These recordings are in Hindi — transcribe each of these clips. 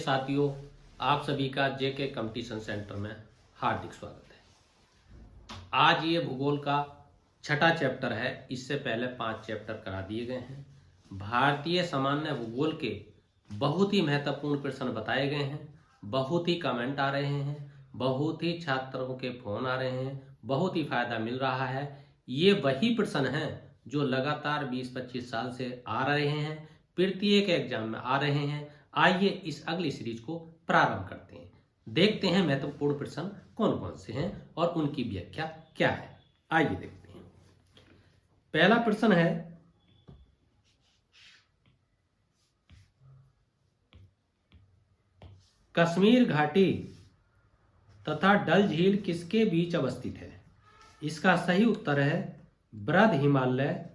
साथियों, आप सभी का जेके कंपटीशन सेंटर में हार्दिक स्वागत है। आज ये भूगोल का छठा चैप्टर है। इससे पहले 5 चैप्टर करा दिए गए हैं। भारतीय सामान्य भूगोल के बहुत ही महत्वपूर्ण प्रश्न बताए गए हैं। बहुत ही कमेंट आ रहे हैं, बहुत ही छात्रों के फोन आ रहे हैं, बहुत ही फायदा मिल रहा है। ये वही प्रश्न हैं जो लगातार 20-25 साल से आ रहे हैं, प्रत्येक एग्जाम में आ रहे हैं। आइए इस अगली सीरीज को प्रारंभ करते हैं। देखते हैं महत्वपूर्ण प्रश्न कौन कौन से हैं और उनकी व्याख्या क्या है। आइए देखते हैं। पहला प्रश्न है, कश्मीर घाटी तथा डल झील किसके बीच अवस्थित है? इसका सही उत्तर है बृहद हिमालय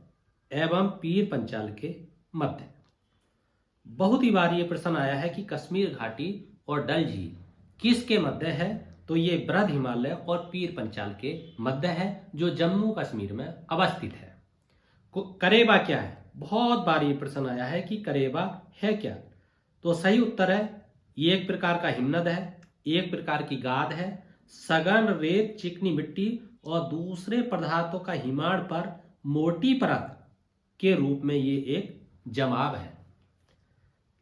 एवं पीर पंचाल के मध्य। बहुत ही बार ये प्रश्न आया है कि कश्मीर घाटी और डल झील किसके मध्य है, तो ये बृहद हिमालय और पीर पंचाल के मध्य है, जो जम्मू कश्मीर में अवस्थित है। करेबा क्या है? बहुत बार ये प्रश्न आया है कि करेबा है क्या, तो सही उत्तर है ये एक प्रकार का हिमनद है, एक प्रकार की गाद है, सघन रेत चिकनी मिट्टी और दूसरे पदार्थों का हिमाड़ पर मोटी परत के रूप में ये एक जमाव है।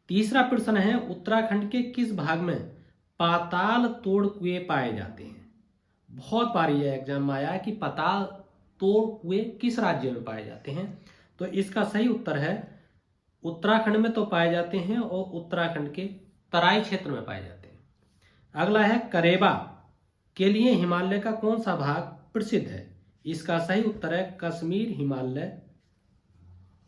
तीसरा प्रश्न है, उत्तराखंड के किस भाग में पाताल तोड़ कुएं पाए जाते हैं? बहुत बार यह एग्जाम में आया है कि पाताल तोड़ कुएं किस राज्य में पाए जाते हैं, तो इसका सही उत्तर है उत्तराखंड में तो पाए जाते हैं और उत्तराखंड के तराई क्षेत्र में पाए जाते हैं। अगला है, करेबा के लिए हिमालय का कौन सा भाग प्रसिद्ध है? इसका सही उत्तर है कश्मीर हिमालय।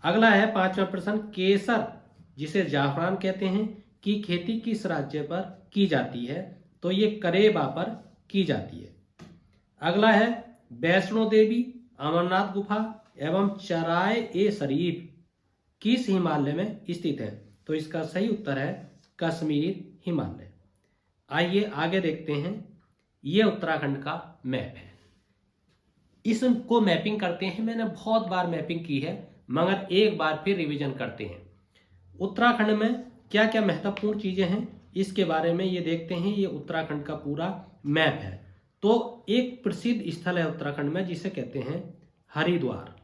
अगला है 5वां प्रश्न, केसर जिसे जाफरान कहते हैं की खेती किस राज्य पर की जाती है? तो ये करेबा पर की जाती है। अगला है, वैष्णो देवी, अमरनाथ गुफा एवं चराय ए शरीफ किस हिमालय में स्थित है? तो इसका सही उत्तर है कश्मीर हिमालय। आइए आगे देखते हैं। ये उत्तराखंड का मैप है। इसको मैपिंग करते हैं। मैंने बहुत बार मैपिंग की है, मगर एक बार फिर रिवीजन करते हैं। उत्तराखंड में क्या क्या महत्वपूर्ण चीजें हैं इसके बारे में ये देखते हैं। ये उत्तराखंड का पूरा मैप है। तो एक प्रसिद्ध स्थल है उत्तराखंड में जिसे कहते हैं हरिद्वार।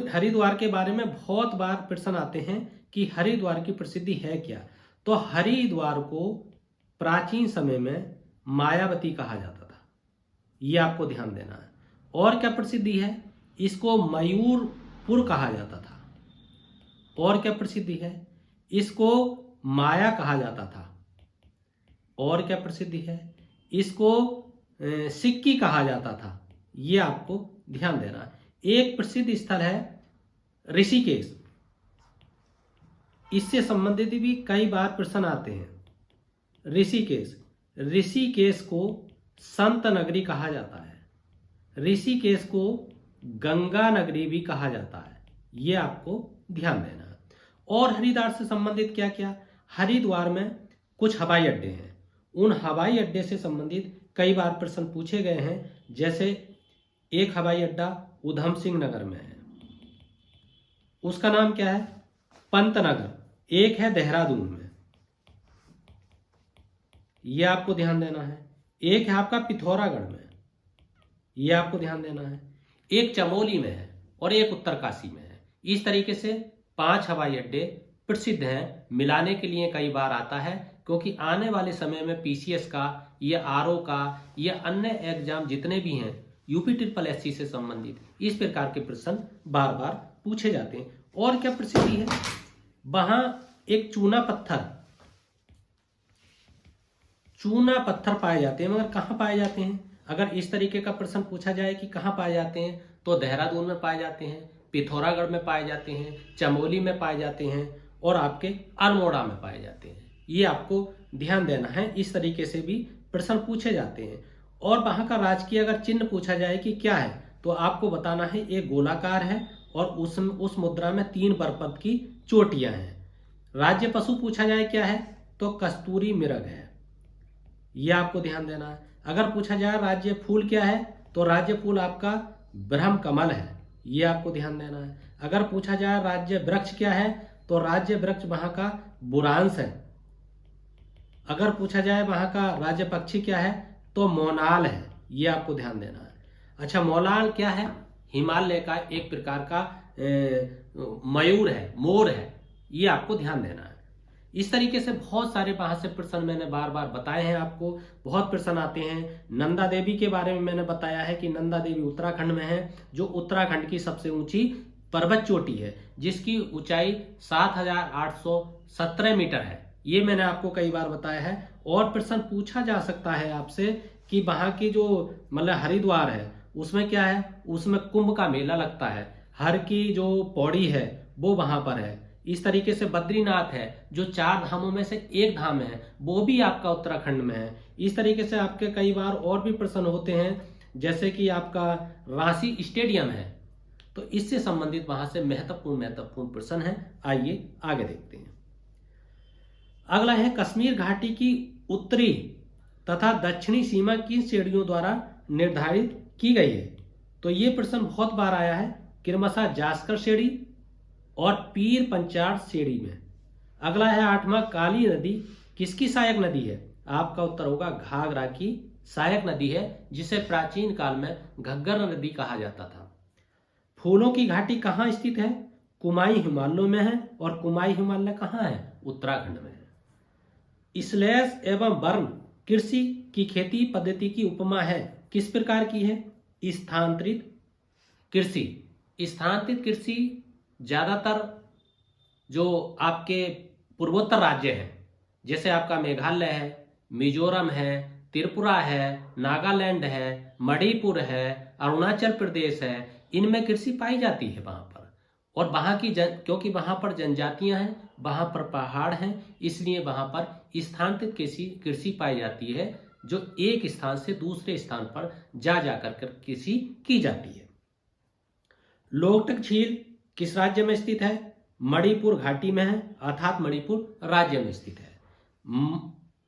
हरिद्वार के बारे में बहुत बार प्रश्न आते हैं कि हरिद्वार की प्रसिद्धि है क्या? तो हरिद्वार को प्राचीन समय में मायावती कहा जाता था, ये आपको ध्यान देना है। और क्या प्रसिद्धि है? इसको मयूरपुर कहा जाता था। और क्या प्रसिद्धि है? इसको माया कहा जाता था। और क्या प्रसिद्धि है? इसको सिक्की कहा जाता था। ये आपको ध्यान देना है। एक प्रसिद्ध स्थल है ऋषिकेश। इससे संबंधित भी कई बार प्रश्न आते हैं। ऋषिकेश को संत नगरी कहा जाता है। ऋषिकेश को गंगा नगरी भी कहा जाता है। ये आपको ध्यान देना है। और हरिद्वार से संबंधित क्या क्या? हरिद्वार में कुछ हवाई अड्डे हैं। उन हवाई अड्डे से संबंधित कई बार प्रश्न पूछे गए हैं। जैसे एक हवाई अड्डा उधम सिंह नगर में है, उसका नाम क्या है? पंतनगर। एक है देहरादून में, ये आपको ध्यान देना है। एक है आपका पिथौरागढ़ में, ये आपको ध्यान देना है। एक चमोली में है और एक उत्तरकाशी में है। इस तरीके से 5 हवाई अड्डे प्रसिद्ध हैं। मिलाने के लिए कई बार आता है, क्योंकि आने वाले समय में पीसीएस का या आरओ का या अन्य एग्जाम जितने भी हैं यूपीSSC से संबंधित, इस प्रकार के प्रश्न बार बार पूछे जाते हैं। और क्या प्रसिद्धि है? वहां एक चूना पत्थर पाए जाते हैं, मगर कहाँ पाए जाते हैं? अगर इस तरीके का प्रश्न पूछा जाए कि कहाँ पाए जाते हैं, तो देहरादून में पाए जाते हैं, पिथौरागढ़ में पाए जाते हैं, चमोली में पाए जाते हैं और आपके अल्मोड़ा में पाए जाते हैं। ये आपको ध्यान देना है। इस तरीके से भी प्रश्न पूछे जाते हैं। और वहां का राजकीय अगर चिन्ह पूछा जाए कि क्या है, तो आपको बताना है एक गोलाकार है और उस मुद्रा में 3 बरपत की चोटियां हैं। राज्य पशु पूछा जाए क्या है, तो कस्तूरी मृग है। यह आपको ध्यान देना है। अगर पूछा जाए राज्य फूल क्या है, तो राज्य फूल आपका ब्रह्म कमल है। ये आपको ध्यान देना है। अगर पूछा जाए राज्य वृक्ष क्या है, तो राज्य वृक्ष वहां का बुरांश है। अगर पूछा जाए वहां का राज्य पक्षी क्या है, तो मोनाल है। ये आपको ध्यान देना है। अच्छा, मोनाल क्या है? हिमालय का एक प्रकार का मयूर है, मोर है। ये आपको ध्यान देना है। इस तरीके से बहुत सारे वहां से प्रश्न मैंने बार बार बताए हैं आपको। बहुत प्रश्न आते हैं। नंदा देवी के बारे में मैंने बताया है कि नंदा देवी उत्तराखंड में है, जो उत्तराखंड की सबसे ऊंची पर्वत चोटी है, जिसकी ऊंचाई 7,817 मीटर है। ये मैंने आपको कई बार बताया है। और प्रश्न पूछा जा सकता है आपसे कि वहां की जो मतलब हरिद्वार है, उसमें क्या है? उसमें कुंभ का मेला लगता है। हर की जो पौड़ी है वो वहां पर है। इस तरीके से बद्रीनाथ है, जो 4 धामों में से एक धाम है, वो भी आपका उत्तराखंड में है। इस तरीके से आपके कई बार और भी प्रश्न होते हैं, जैसे कि आपका रांची स्टेडियम है, तो इससे संबंधित वहां से महत्वपूर्ण प्रश्न है। आइए आगे देखते हैं। अगला है, कश्मीर घाटी की उत्तरी तथा दक्षिणी सीमा किन श्रेणियों द्वारा निर्धारित की गई है? तो ये प्रश्न बहुत बार आया है, क्रमशः जास्कर श्रेणी और पीर पंचाल श्रेणी में। अगला है 8वां, काली नदी किसकी सहायक नदी है? आपका उत्तर होगा घाघरा की सहायक नदी है, जिसे प्राचीन काल में घग्गर नदी कहा जाता था। फूलों की घाटी कहाँ स्थित है? कुमाई हिमालयों में है। और कुमाई हिमालय कहाँ है? उत्तराखंड में है। स्लैश एवं बर्न कृषि की खेती पद्धति की उपमा है, किस प्रकार की है? स्थानांतरित कृषि। स्थानांतरित कृषि ज्यादातर जो आपके पूर्वोत्तर राज्य हैं, जैसे आपका मेघालय है, मिजोरम है, त्रिपुरा है, नागालैंड है, मणिपुर है, अरुणाचल प्रदेश है, इनमें कृषि पाई जाती है वहां पर। और वहां की क्योंकि वहां पर जनजातियां हैं, वहां पर पहाड़ हैं, इसलिए वहां पर स्थानांतरित कृषि पाई जाती है, जो एक स्थान से दूसरे स्थान पर जा जाकर कृषि की जाती है। लोकटक झील किस राज्य में स्थित है? मणिपुर घाटी में है, अर्थात मणिपुर राज्य में स्थित है।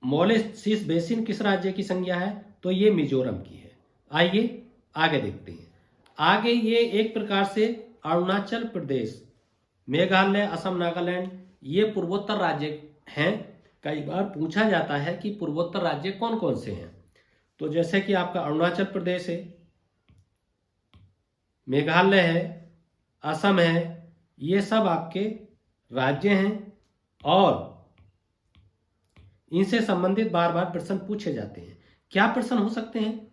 मोलेसिस बेसिन किस राज्य की संज्ञा है? तो ये मिजोरम की है। आइए आगे देखते हैं। आगे ये एक प्रकार से अरुणाचल प्रदेश, मेघालय, असम, नागालैंड, ये पूर्वोत्तर राज्य हैं। कई बार पूछा जाता है कि पूर्वोत्तर राज्य कौन कौन से हैं, तो जैसे कि आपका अरुणाचल प्रदेश है, मेघालय है, असम है, ये सब आपके राज्य हैं और इनसे संबंधित बार बार प्रश्न पूछे जाते हैं। क्या प्रश्न हो सकते हैं?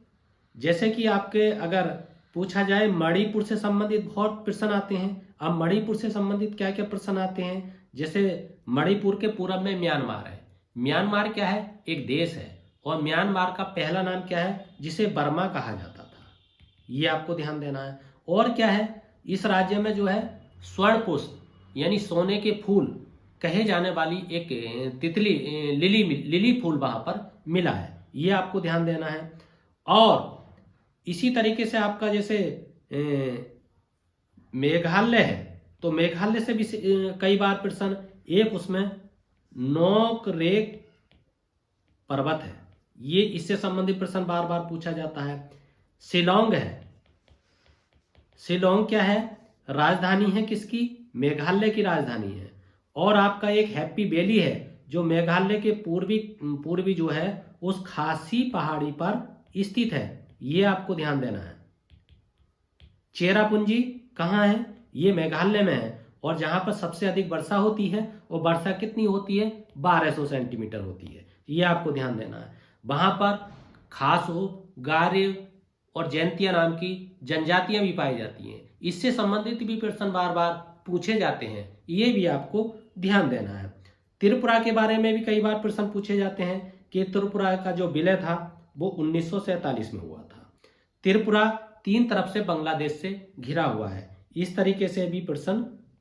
जैसे कि आपके अगर पूछा जाए मणिपुर से संबंधित बहुत प्रश्न आते हैं। अब मणिपुर से संबंधित क्या क्या प्रश्न आते हैं? जैसे मणिपुर के पूरब में म्यांमार है। म्यांमार क्या है? एक देश है। और म्यांमार का पहला नाम क्या है, जिसे बर्मा कहा जाता था? ये आपको ध्यान देना है। और क्या है, इस राज्य में जो है स्वर्ण पुष्प यानी सोने के फूल कहे जाने वाली एक तितली लिली फूल वहां पर मिला है। ये आपको ध्यान देना है। और इसी तरीके से आपका जैसे मेघालय है, तो मेघालय से भी कई बार प्रश्न, एक उसमें नोकरेक पर्वत है, ये इससे संबंधित प्रश्न बार बार पूछा जाता है। शिलोंग है। शिलोंग क्या है? राजधानी है किसकी? मेघालय की राजधानी है। और आपका एक हैप्पी वैली है, जो मेघालय के पूर्वी जो है उस खासी पहाड़ी पर स्थित है। ये आपको ध्यान देना है। चेरापूंजी कहाँ है? ये मेघालय में है। और जहां पर सबसे अधिक वर्षा होती है, वो वर्षा कितनी होती है? 1200 सेंटीमीटर होती है। ये आपको ध्यान देना है। वहां पर खासो, गारे और जैंतिया नाम की जनजातियां भी पाई जाती हैं। इससे संबंधित भी प्रश्न बार बार पूछे जाते हैं, ये भी आपको ध्यान देना है। त्रिपुरा के बारे में भी कई बार प्रश्न पूछे जाते हैं कि त्रिपुरा का जो विलय था वो 1947 में हुआ था। त्रिपुरा 3 तरफ से बांग्लादेश से घिरा हुआ है। इस तरीके से भी प्रश्न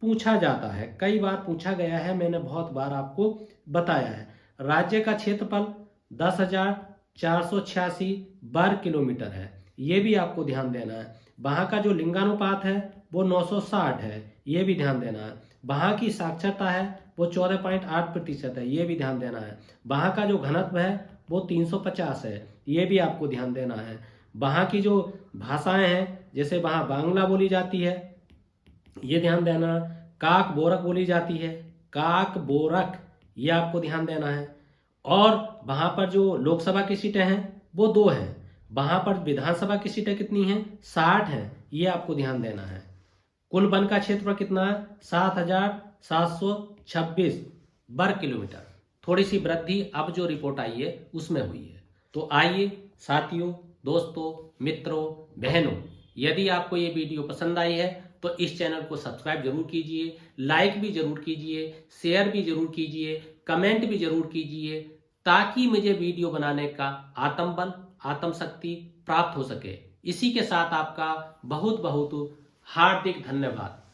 पूछा जाता है, कई बार पूछा गया है, मैंने बहुत बार आपको बताया है। राज्य का क्षेत्रफल 10,486 वर्ग किलोमीटर है। ये भी आपको ध्यान देना है। वहाँ का जो लिंगानुपात है वो 960 है। ये भी ध्यान देना है। वहाँ की साक्षरता है वो 14.8% है। ये भी ध्यान देना है। वहाँ का जो घनत्व है वो 350 है। ये भी आपको ध्यान देना है। वहाँ की जो भाषाएं हैं, जैसे वहाँ बांग्ला बोली जाती है, ये ध्यान देना। काक बोरक बोली जाती है, काकबोरक, ये आपको ध्यान देना है। और वहां पर जो लोकसभा की सीटें हैं वो 2 हैं, वहां पर विधानसभा की सीटें कितनी हैं, 60 हैं, ये आपको ध्यान देना है। कुल वन का क्षेत्रफल कितना है, 7,726 वर्ग किलोमीटर। थोड़ी सी वृद्धि अब जो रिपोर्ट आई है उसमें हुई है। तो आइए साथियों, दोस्तों, मित्रों, बहनों, यदि आपको ये वीडियो पसंद आई है तो इस चैनल को सब्सक्राइब जरूर कीजिए, लाइक भी जरूर कीजिए, शेयर भी जरूर कीजिए, कमेंट भी जरूर कीजिए, ताकि मुझे वीडियो बनाने का आत्मबल, आत्मशक्ति प्राप्त हो सके। इसी के साथ आपका बहुत बहुत हार्दिक धन्यवाद।